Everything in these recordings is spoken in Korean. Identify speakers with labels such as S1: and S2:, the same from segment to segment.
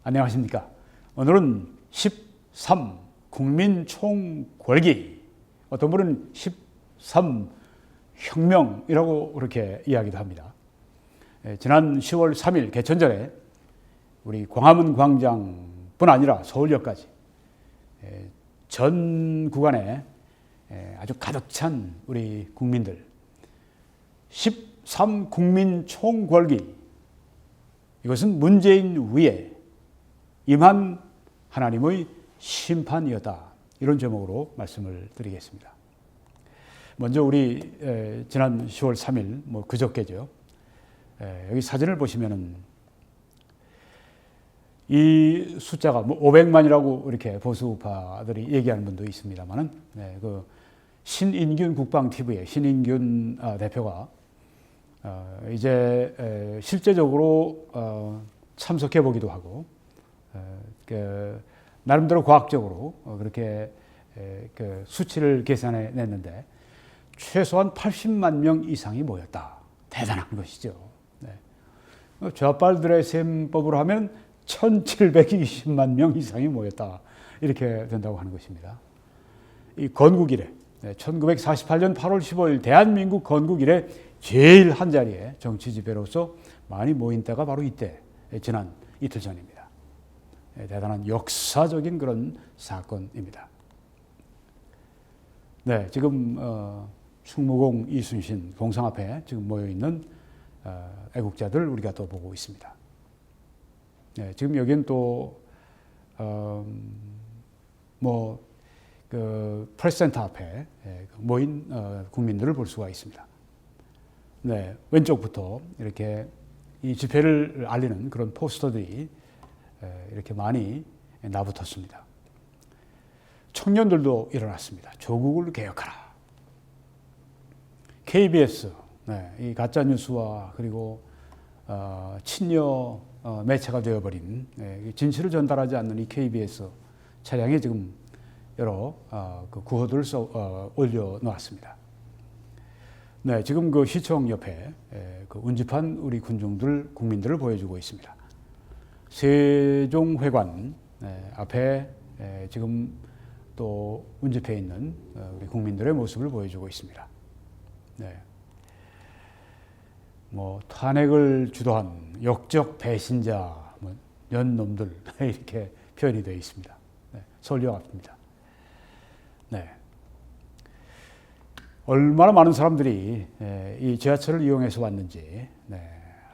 S1: 안녕하십니까. 오늘은 13 국민총궐기, 어떤 분은 13 혁명이라고 그렇게 이야기도 합니다. 지난 10월 3일 개천절에 우리 광화문 광장뿐 아니라 서울역까지 전 구간에 아주 가득 찬 우리 국민들, 13 국민총궐기, 이것은 문재인 위에 임한 하나님의 심판이었다, 이런 제목으로 말씀을 드리겠습니다. 먼저 우리 지난 10월 3일 그저께죠. 여기 사진을 보시면은 이 숫자가 500만이라고 이렇게 보수파들이 얘기하는 분도 있습니다만은, 그 신인균 국방TV의 신인균 대표가 이제 실제적으로 참석해 보기도 하고, 나름대로 과학적으로 그렇게 그 수치를 계산해 냈는데 최소한 80만 명 이상이 모였다. 대단한 것이죠. 좌빨들의 셈법으로 하면 1720만 명 이상이 모였다, 이렇게 된다고 하는 것입니다. 이 건국 이래 1948년 8월 15일 대한민국 건국 이래 제일 한 자리에 정치 지배로서 많이 모인 때가 바로 이때, 지난 이틀 전입니다. 대단한 역사적인 그런 사건입니다. 네, 지금 충무공 이순신 공상 앞에 지금 모여 있는 애국자들 우리가 또 보고 있습니다. 네, 지금 여기는 또 그 프레스센터 앞에 모인 국민들을 볼 수가 있습니다. 네, 왼쪽부터 이렇게 이 집회를 알리는 그런 포스터들이 이렇게 많이 나붙었습니다. 청년들도 일어났습니다. 조국을 개혁하라. KBS, 이 가짜 뉴스와 그리고 친여 매체가 되어버린, 진실을 전달하지 않는 이 KBS 차량에 지금 여러 그 구호들을 올려놓았습니다. 네, 지금 그 시청 옆에 그 운집한 우리 군중들, 국민들을 보여주고 있습니다. 세종회관 앞에 지금 또 운집해 있는 우리 국민들의 모습을 보여주고 있습니다. 네. 탄핵을 주도한 역적 배신자, 연놈들, 이렇게 표현이 되어 있습니다. 서울역 앞입니다. 네. 얼마나 많은 사람들이 이 지하철을 이용해서 왔는지,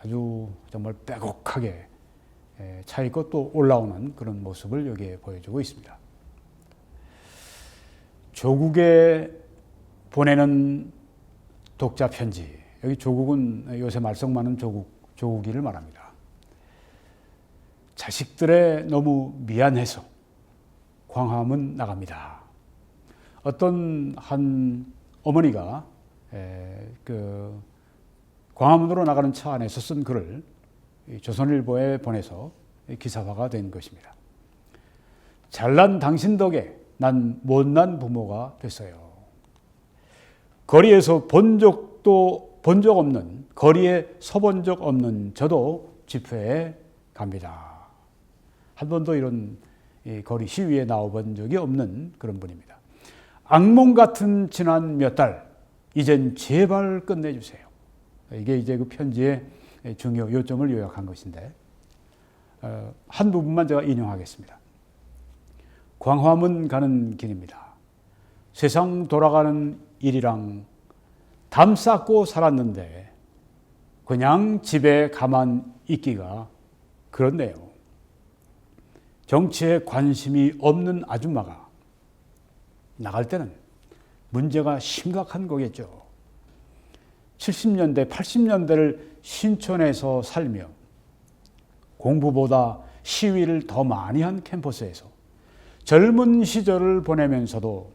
S1: 아주 정말 빼곡하게 차있고 또 올라오는 그런 모습을 여기에 보여주고 있습니다. 조국에 보내는 독자 편지, 여기 조국은 요새 말썽 많은 조국이를 말합니다. 자식들의 너무 미안해서 광화문 나갑니다. 어떤 한 어머니가 그 광화문으로 나가는 차 안에서 쓴 글을 조선일보에 보내서 기사화가 된 것입니다. 잘난 당신 덕에 난 못난 부모가 됐어요. 거리에서 본 적 없는, 거리에 서본 적 없는 저도 집회에 갑니다. 한 번도 이런 거리 시위에 나와본 적이 없는 그런 분입니다. 악몽 같은 지난 몇 달, 이젠 제발 끝내주세요. 이게 이제 그 편지의 중요 요점을 요약한 것인데, 한 부분만 제가 인용하겠습니다. 광화문 가는 길입니다. 세상 돌아가는 일이랑 담 쌓고 살았는데 그냥 집에 가만 있기가 그렇네요. 정치에 관심이 없는 아줌마가 나갈 때는 문제가 심각한 거겠죠. 70년대, 80년대를 신촌에서 살며 공부보다 시위를 더 많이 한 캠퍼스에서 젊은 시절을 보내면서도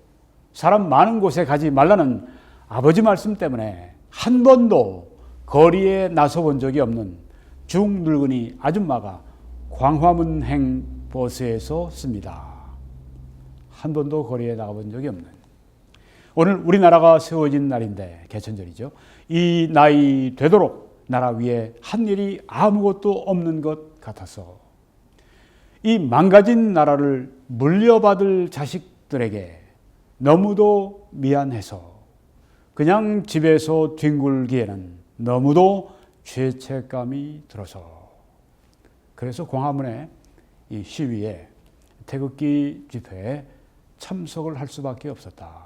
S1: 사람 많은 곳에 가지 말라는 아버지 말씀 때문에 한 번도 거리에 나서본 적이 없는 중늙은이 아줌마가 광화문행 버스에서 씁니다. 한 번도 거리에 나가본 적이 없는. 오늘 우리나라가 세워진 날인데, 개천절이죠. 이 나이 되도록 나라 위에 한 일이 아무것도 없는 것 같아서 이 망가진 나라를 물려받을 자식들에게 너무도 미안해서 그냥 집에서 뒹굴기에는 너무도 죄책감이 들어서 그래서 광화문의 이 시위에 태극기 집회에 참석을 할 수밖에 없었다.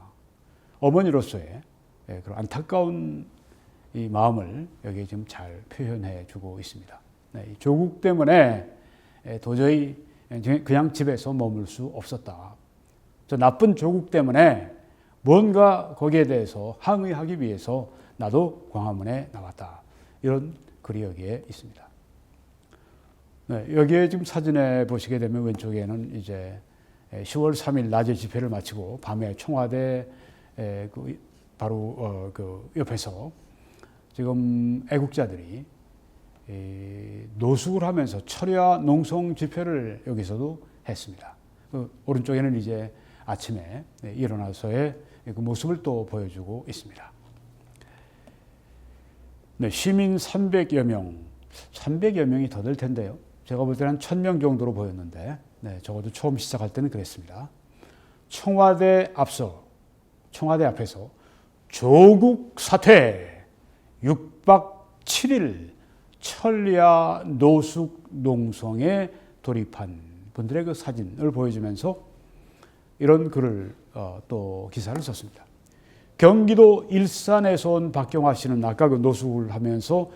S1: 어머니로서의 그런 안타까운 이 마음을 여기에 지금 잘 표현해 주고 있습니다. 조국 때문에 도저히 그냥 집에서 머물 수 없었다. 저 나쁜 조국 때문에 뭔가 거기에 대해서 항의하기 위해서 나도 광화문에 나왔다. 이런 글이 여기에 있습니다. 여기에 지금 사진에 보시게 되면 왼쪽에는 이제 10월 3일 낮에 집회를 마치고 밤에 청와대 바로 그 옆에서 지금 애국자들이 노숙을 하면서 철야 농성 집회를 여기서도 했습니다. 오른쪽에는 이제 아침에 일어나서의 그 모습을 또 보여주고 있습니다. 시민 300여 명, 300여 명이 더 될 텐데요. 제가 볼 때는 1000명 정도로 보였는데 적어도 처음 시작할 때는 그랬습니다. 청와대 앞에서 조국 사퇴 6박 7일 철야 노숙 농성에 돌입한 분들의 그 사진을 보여주면서 이런 글을 또 기사를 썼습니다. 경기도 일산에서 온 박경화 씨는 아까 그 노숙을 하면서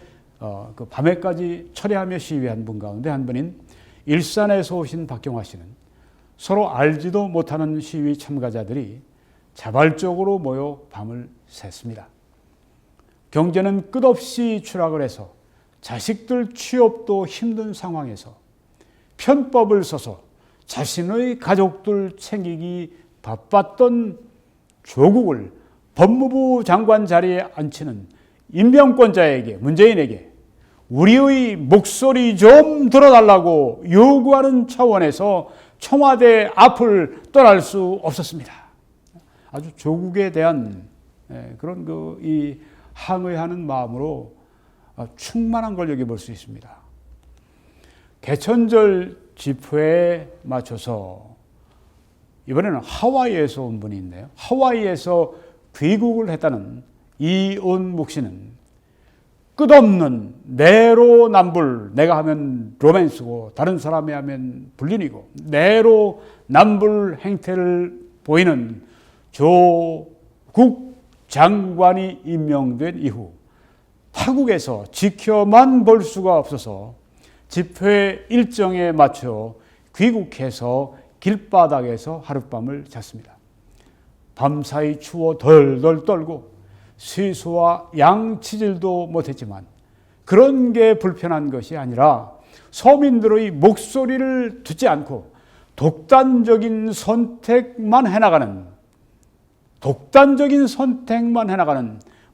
S1: 그 밤에까지 철야하며 시위한 분 가운데 한 분인 일산에서 오신 박경화 씨는 서로 알지도 못하는 시위 참가자들이 자발적으로 모여 밤을 샜습니다. 경제는 끝없이 추락을 해서 자식들 취업도 힘든 상황에서 편법을 써서 자신의 가족들 챙기기 바빴던 조국을 법무부 장관 자리에 앉히는 임명권자에게, 문재인에게 우리의 목소리 좀 들어달라고 요구하는 차원에서 청와대 앞을 떠날 수 없었습니다. 아주 조국에 대한 그런 이 항의하는 마음으로 충만한 걸 여기 볼 수 있습니다. 개천절 집회에 맞춰서 이번에는 하와이에서 온 분이 있네요. 하와이에서 귀국을 했다는 이온묵 씨는 끝없는 내로남불, 내가 하면 로맨스고 다른 사람이 하면 불륜이고 내로남불 행태를 보이는 조국 장관이 임명된 이후 타국에서 지켜만 볼 수가 없어서 집회 일정에 맞춰 귀국해서 길바닥에서 하룻밤을 잤습니다. 밤사이 추워 덜덜 떨고 세수와 양치질도 못했지만 그런 게 불편한 것이 아니라 서민들의 목소리를 듣지 않고 독단적인 선택만 해나가는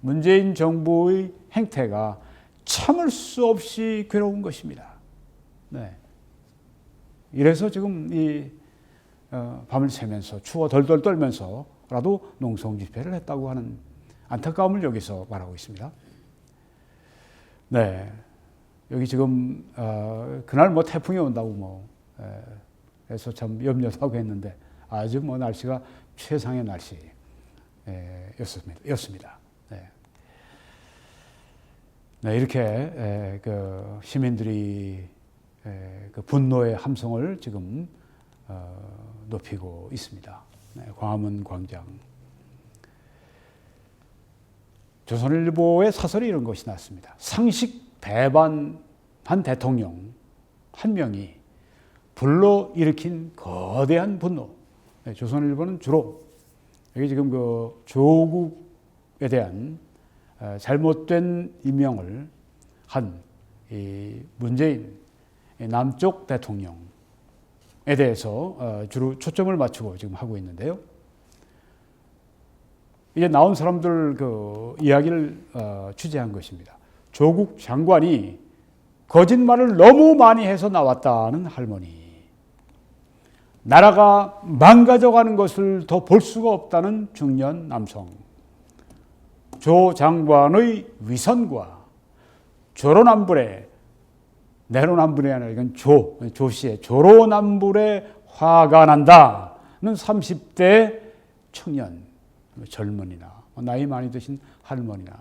S1: 문재인 정부의 행태가 참을 수 없이 괴로운 것입니다. 이래서 지금 밤을 새면서 추워 덜덜 떨면서라도 농성 집회를 했다고 하는 안타까움을 여기서 말하고 있습니다. 여기 지금 그날 태풍이 온다고 해서 참 염려도 하고 했는데 아주 날씨가 최상의 날씨였습니다. 이렇게 그 시민들이 그 분노의 함성을 지금 높이고 있습니다. 광화문 광장. 조선일보의 사설이 이런 것이 났습니다. 상식 배반한 대통령 한 명이 불러일으킨 거대한 분노. 조선일보는 주로 여기 지금 그 조국에 대한 잘못된 임명을 한 이 문재인 남쪽 대통령에 대해서 주로 초점을 맞추고 지금 하고 있는데요. 이제 나온 사람들 그 이야기를 취재한 것입니다. 조국 장관이 거짓말을 너무 많이 해서 나왔다는 할머니, 나라가 망가져가는 것을 더 볼 수가 없다는 중년 남성, 조 장관의 위선과 조로남불에 내로남불이 아니라 이건 조씨의 조로남불에 화가 난다는 30대 청년, 젊은이나 나이 많이 드신 할머니나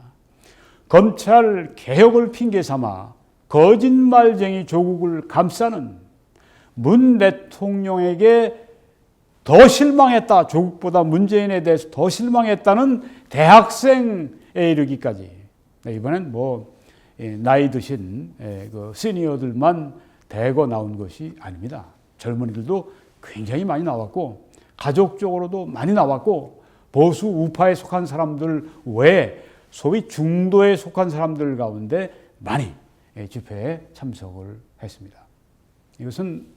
S1: 검찰 개혁을 핑계 삼아 거짓말쟁이 조국을 감싸는 문 대통령에게 더 실망했다. 조국보다 문재인에 대해서 더 실망했다는 대학생에 이르기까지. 이번엔 나이 드신 그 시니어들만 대거 나온 것이 아닙니다. 젊은이들도 굉장히 많이 나왔고 가족적으로도 많이 나왔고 보수 우파에 속한 사람들 외에 소위 중도에 속한 사람들 가운데 많이 집회에 참석을 했습니다. 이것은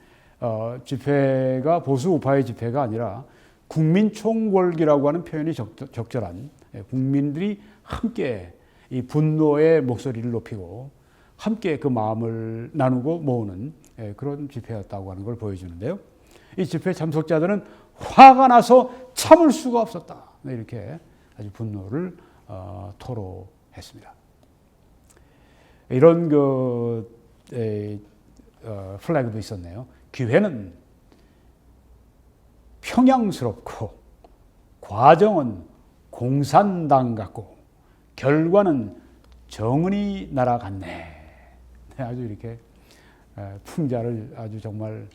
S1: 집회가 보수 우파의 집회가 아니라 국민총궐기라고 하는 표현이 적절한, 국민들이 함께 이 분노의 목소리를 높이고 함께 그 마음을 나누고 모으는 그런 집회였다고 하는 걸 보여주는데요. 이 집회 참석자들은 화가 나서 참을 수가 없었다. 이렇게 아주 분노를 토로했습니다. 이런 플래그도 있었네요. 기회는 평양스럽고 과정은 공산당 같고 결과는 정은이 날아갔네. 아주 이렇게 풍자를 아주 정말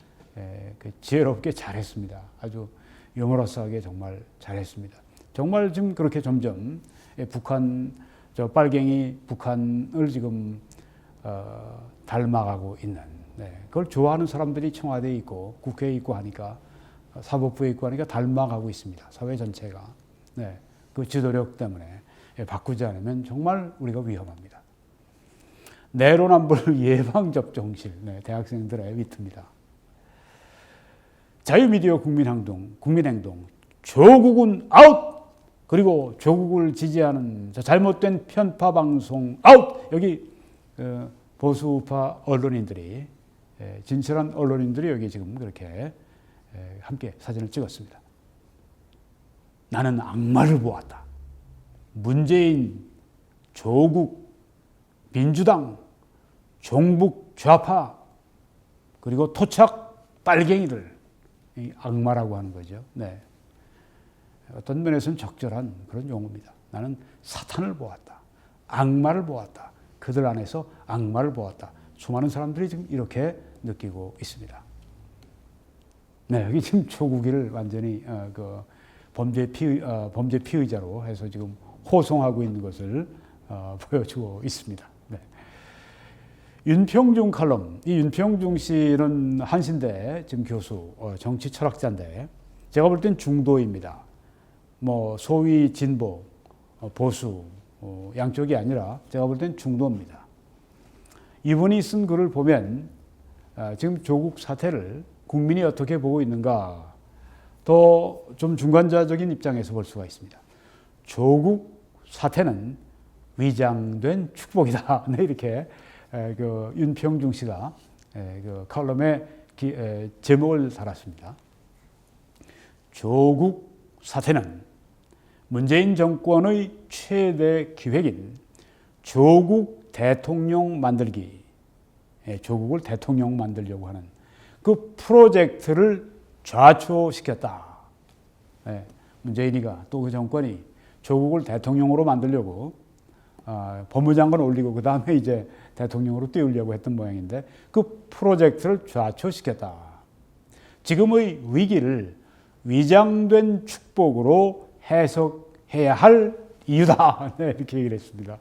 S1: 지혜롭게 잘했습니다. 아주 유머러스하게 정말 잘했습니다. 정말 지금 그렇게 점점 북한 빨갱이 북한을 지금 닮아가고 있는, 그걸 좋아하는 사람들이 청와대에 있고 국회에 있고 하니까 사법부에 있고 하니까 닮아가고 있습니다. 사회 전체가. 그 지도력 때문에 바꾸지 않으면 정말 우리가 위험합니다. 내로남불 예방접종실, 대학생들의 위트입니다. 자유미디어 국민행동, 조국은 아웃! 그리고 조국을 지지하는 잘못된 편파 방송 아웃! 여기 보수우파 언론인들이, 진실한 언론인들이 여기 지금 그렇게 함께 사진을 찍었습니다. 나는 악마를 보았다. 문재인, 조국, 민주당, 종북 좌파, 그리고 토착 빨갱이들, 악마라고 하는 거죠. 어떤 면에서는 적절한 그런 용어입니다. 나는 사탄을 보았다. 악마를 보았다. 그들 안에서 악마를 보았다. 수많은 사람들이 지금 이렇게 느끼고 있습니다. 여기 지금 조국이를 완전히 범죄 피의자로 해서 지금 호송하고 있는 것을 보여주고 있습니다. 윤평중 칼럼. 이 윤평중 씨는 한신대 지금 교수, 정치 철학자인데 제가 볼 땐 중도입니다. 소위 진보, 보수 양쪽이 아니라 제가 볼 땐 중도입니다. 이분이 쓴 글을 보면 지금 조국 사태를 국민이 어떻게 보고 있는가 더 좀 중간자적인 입장에서 볼 수가 있습니다. 조국 사태는 위장된 축복이다. 이렇게 윤평중 씨가 칼럼에 제목을 달았습니다. 조국 사태는 문재인 정권의 최대 기획인 조국 대통령 만들기, 조국을 대통령 만들려고 하는 그 프로젝트를 좌초시켰다. 문재인이가 또 그 정권이 조국을 대통령으로 만들려고 법무장관 올리고 그 다음에 이제 대통령으로 띄우려고 했던 모양인데 그 프로젝트를 좌초시켰다. 지금의 위기를 위장된 축복으로 해석해야 할 이유다. 이렇게 얘기를 했습니다.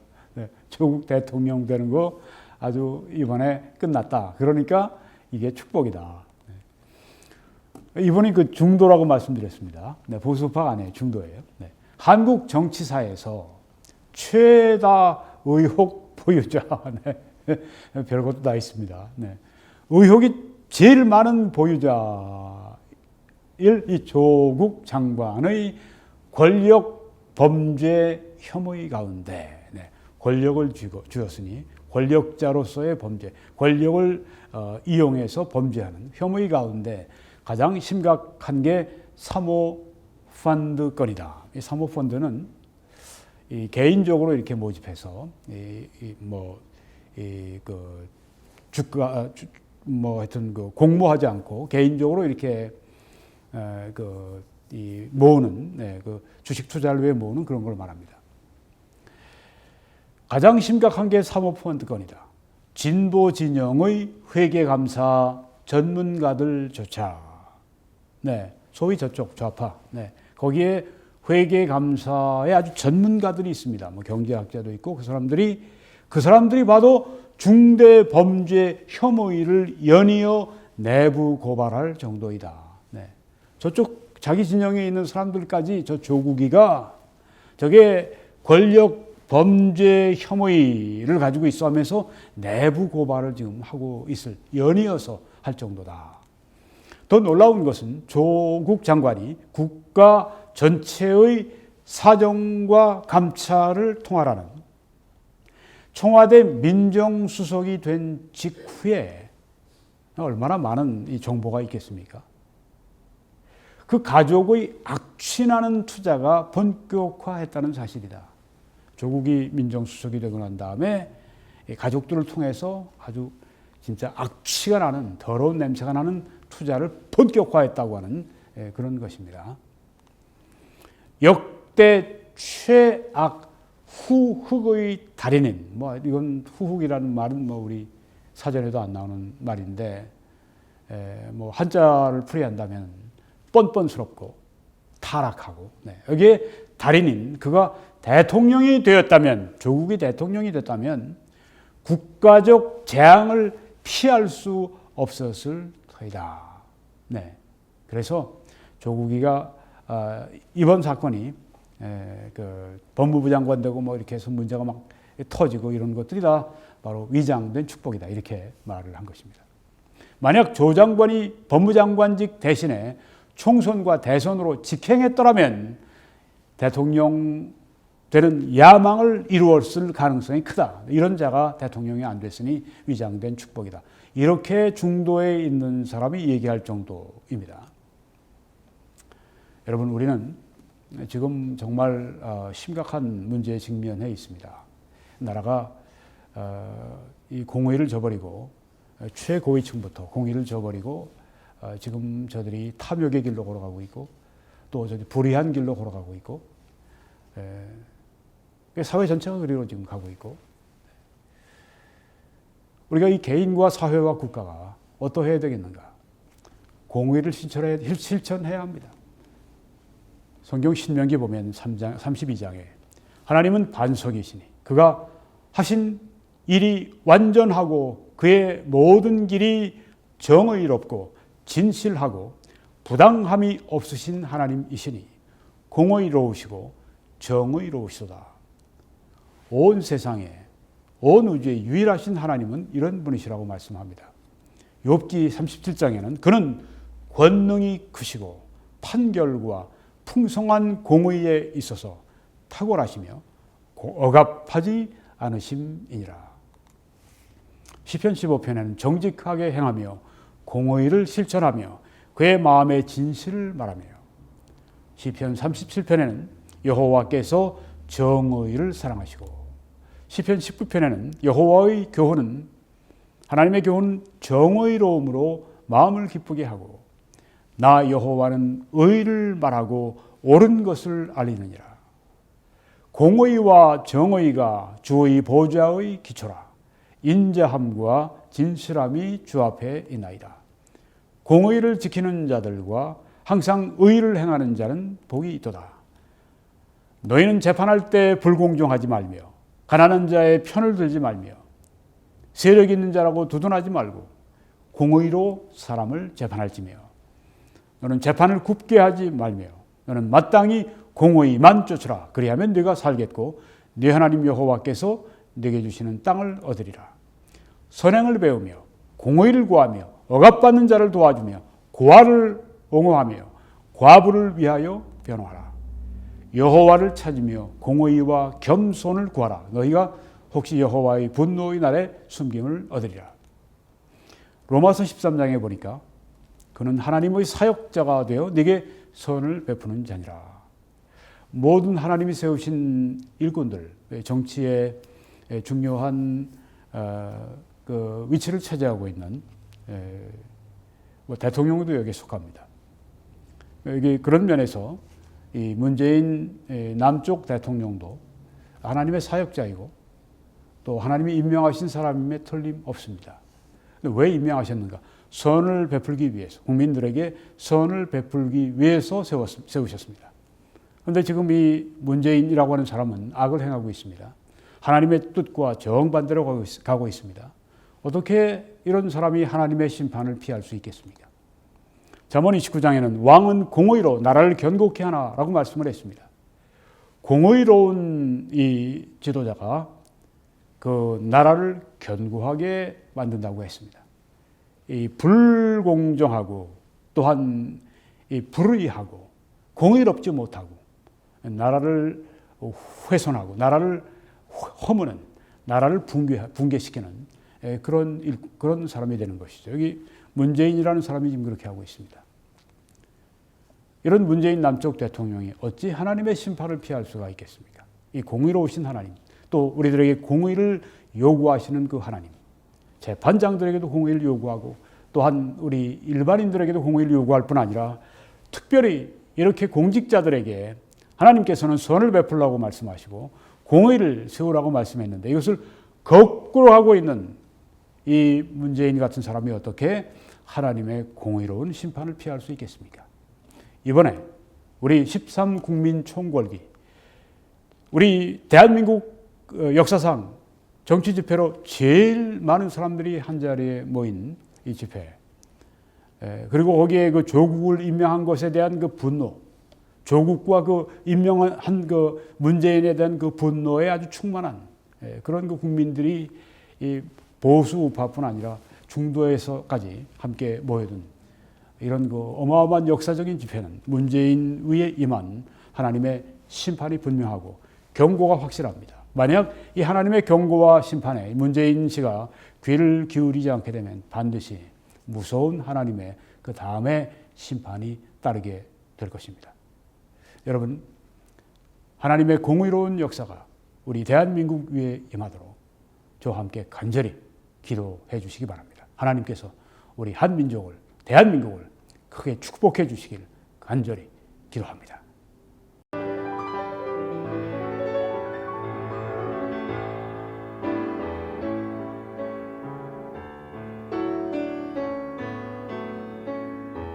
S1: 조국 대통령 되는 거 아주 이번에 끝났다. 그러니까 이게 축복이다. 이분이 그 중도라고 말씀드렸습니다. 보수파가 아니에요. 중도예요. 한국 정치사에서 최다 의혹 보유자. 별것도 다 있습니다. 의혹이 제일 많은 보유자일 이 조국 장관의 권력 범죄 혐의 가운데 권력을 쥐었으니 권력자로서의 범죄, 권력을 이용해서 범죄하는 혐의 가운데 가장 심각한 게 사모펀드 건이다. 이 사모펀드는 개인적으로 이렇게 모집해서 하여튼 공모하지 않고 개인적으로 이렇게 모으는 그 주식 투자를 위해 모으는 그런 걸 말합니다. 가장 심각한 게 사모펀드 건이다. 진보 진영의 회계감사 전문가들조차, 소위 저쪽 좌파, 거기에 회계감사에 아주 전문가들이 있습니다. 경제학자도 있고 그 사람들이 봐도 중대 범죄 혐의를 연이어 내부 고발할 정도이다. 저쪽 자기 진영에 있는 사람들까지 저 조국이가 저게 권력 범죄 혐의를 가지고 있어 하면서 내부 고발을 지금 하고 있을, 연이어서 할 정도다. 더 놀라운 것은 조국 장관이 국가 전체의 사정과 감찰을 통할하는 청와대 민정수석이 된 직후에 얼마나 많은 이 정보가 있겠습니까? 그 가족의 악취나는 투자가 본격화했다는 사실이다. 조국이 민정수석이 되고 난 다음에 가족들을 통해서 아주 진짜 악취가 나는, 더러운 냄새가 나는 투자를 본격화했다고 하는 그런 것입니다. 역대 최악 후흑의 달인인, 이건 후흑이라는 말은 우리 사전에도 안 나오는 말인데, 한자를 풀이한다면 뻔뻔스럽고 타락하고, 여기에 달인인 그가 대통령이 되었다면, 조국이 대통령이 됐다면 국가적 재앙을 피할 수 없었을 터이다. 그래서 조국이가 이번 사건이 법무부 장관 되고 이렇게 해서 문제가 막 터지고 이런 것들이 다 바로 위장된 축복이다. 이렇게 말을 한 것입니다. 만약 조 장관이 법무장관직 대신에 총선과 대선으로 직행했더라면 대통령 되는 야망을 이루었을 가능성이 크다. 이런 자가 대통령이 안 됐으니 위장된 축복이다. 이렇게 중도에 있는 사람이 얘기할 정도입니다. 여러분, 우리는 지금 정말 심각한 문제에 직면해 있습니다. 나라가 이 공의를 저버리고, 최고위층부터 공의를 저버리고 지금 저들이 탐욕의 길로 걸어가고 있고, 또 불의한 길로 걸어가고 있고, 사회 전체가 그리로 지금 가고 있고, 우리가 이 개인과 사회와 국가가 어떠해야 되겠는가? 공의를 실천해야 합니다. 성경 신명기 보면 3장, 32장에 하나님은 반석이시니 그가 하신 일이 완전하고 그의 모든 길이 정의롭고 진실하고 부당함이 없으신 하나님이시니 공의로우시고 정의로우시도다. 온 세상에, 온 우주에 유일하신 하나님은 이런 분이시라고 말씀합니다. 욥기 37장에는 그는 권능이 크시고 판결과 풍성한 공의에 있어서 탁월하시며 억압하지 않으심이니라. 시편 15편에는 정직하게 행하며 공의를 실천하며 그의 마음의 진실을 말하며, 시편 37편에는 여호와께서 정의를 사랑하시고, 시편 19편에는 여호와의 교훈은, 하나님의 교훈은 정의로움으로 마음을 기쁘게 하고 나 여호와는 의를 말하고 옳은 것을 알리느니라. 공의와 정의가 주의 보좌의 기초라. 인자함과 진실함이 주 앞에 있나이다. 공의를 지키는 자들과 항상 의를 행하는 자는 복이 있도다. 너희는 재판할 때 불공정하지 말며 가난한 자의 편을 들지 말며 세력 있는 자라고 두둔하지 말고 공의로 사람을 재판할지며 너는 재판을 굽게 하지 말며 너는 마땅히 공의만 쫓으라. 그리하면 네가 살겠고 네 하나님 여호와께서 네게 주시는 땅을 얻으리라. 선행을 배우며 공의를 구하며 억압받는 자를 도와주며 고아를 옹호하며 과부를 위하여 변호하라. 여호와를 찾으며 공의와 겸손을 구하라. 너희가 혹시 여호와의 분노의 날에 숨김을 얻으리라. 로마서 13장에 보니까 그는 하나님의 사역자가 되어 네게 선을 베푸는 자니라. 모든 하나님이 세우신 일꾼들, 정치의 중요한 그 위치를 차지하고 있는 뭐 대통령도 여기에 속합니다. 여기 그런 면에서 이 문재인 남쪽 대통령도 하나님의 사역자이고 또 하나님이 임명하신 사람임에 틀림없습니다. 왜 임명하셨는가? 선을 베풀기 위해서, 국민들에게 선을 베풀기 위해서 세우셨습니다. 그런데 지금 이 문재인이라고 하는 사람은 악을 행하고 있습니다. 하나님의 뜻과 정반대로 가고 있습니다. 어떻게 이런 사람이 하나님의 심판을 피할 수 있겠습니까? 잠언 29장에는 왕은 공의로 나라를 견고케 하나라고 말씀을 했습니다. 공의로운 이 지도자가 그 나라를 견고하게 만든다고 했습니다. 이 불공정하고 또한 이 불의하고 공의롭지 못하고 나라를 훼손하고 나라를 허무는, 나라를 붕괴시키는 그런 사람이 되는 것이죠. 여기 문재인이라는 사람이 지금 그렇게 하고 있습니다. 이런 문재인 남쪽 대통령이 어찌 하나님의 심판을 피할 수가 있겠습니까? 이 공의로우신 하나님, 또 우리들에게 공의를 요구하시는 그 하나님, 재판장들에게도 공의를 요구하고 또한 우리 일반인들에게도 공의를 요구할 뿐 아니라 특별히 이렇게 공직자들에게 하나님께서는 선을 베풀라고 말씀하시고 공의를 세우라고 말씀했는데 이것을 거꾸로 하고 있는 이 문재인 같은 사람이 어떻게 하나님의 공의로운 심판을 피할 수 있겠습니까? 이번에 우리 13국민 총궐기, 우리 대한민국 역사상 정치 집회로 제일 많은 사람들이 한자리에 모인 이 집회, 그리고 거기에 그 조국을 임명한 것에 대한 그 분노, 조국과 그 임명한 그 문재인에 대한 그 분노에 아주 충만한 그런 그 국민들이 이 보수 우파뿐 아니라 중도에서까지 함께 모여든 이런 그 어마어마한 역사적인 집회는 문재인 위에 임한 하나님의 심판이 분명하고 경고가 확실합니다. 만약 이 하나님의 경고와 심판에 문재인 씨가 귀를 기울이지 않게 되면 반드시 무서운 하나님의 그 다음에 심판이 따르게 될 것입니다. 여러분, 하나님의 공의로운 역사가 우리 대한민국 위에 임하도록 저와 함께 간절히 기도해 주시기 바랍니다. 하나님께서 우리 한민족을, 대한민국을 크게 축복해 주시길 간절히 기도합니다.